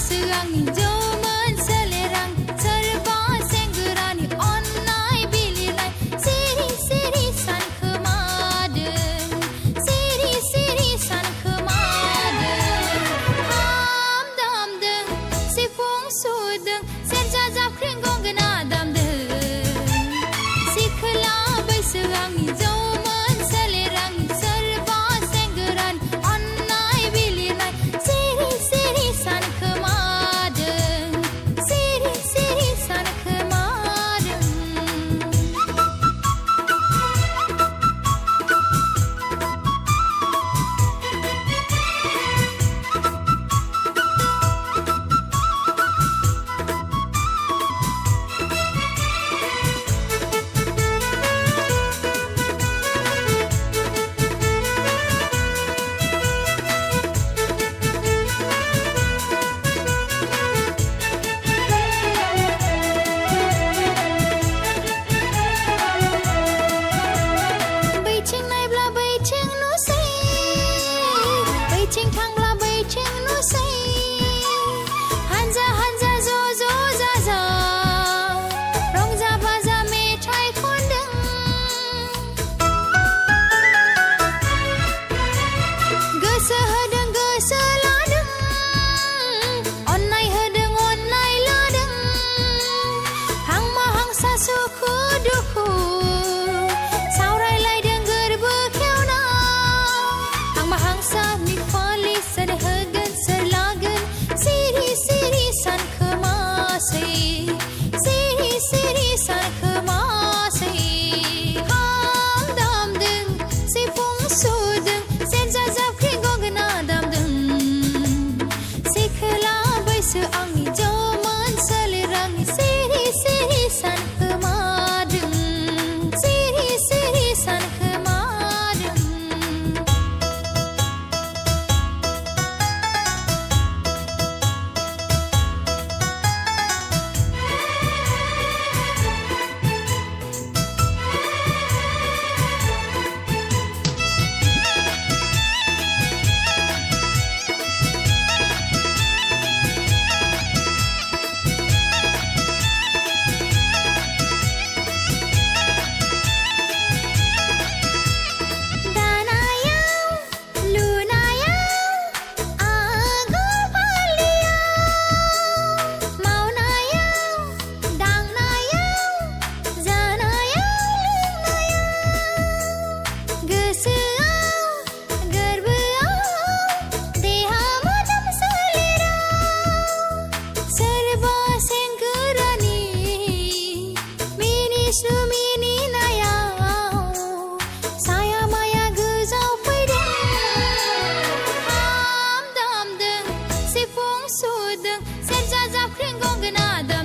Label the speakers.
Speaker 1: seangni joman selerang serba senggerani online bililai siri-siri san kemaden siri-siri san kemaden ham dam deng si phung su deng sen jajap kring gong gena dam deng si khla bai seangni joman selerang serba senggeran online bililai siri-siri san kemaden siri-siri san kemaden Bay ching nai bla bay ching nu say bay ching thang bla bay ching nu say hanja hanja zo zo za za rong za ba za me chai thon deng gosa hadeng gosa la deng online hadeng online la deng hang ma hang sa su khu du khu sao rai lai deng ger bu kheu na hang ma hang sa mi fali sad hagen sar lagen siri siri san khama sai siri siri san khama sai ham dam deng si phung su deng sen ja jap kring gong gna dam deng si khla bai su angni joman selerang siri siri san khama deng siri siri san khama deng Danayau, lunayau, agupaliyau, maunayau, dangnayau, zanayau, lungnayau, geseau, gerbeau, deha madam selerau, serba senggerani, mini sumini nayau, saya maya gezau pedeng ham dam deng si phung su deng sen ja jap kring gong gna dam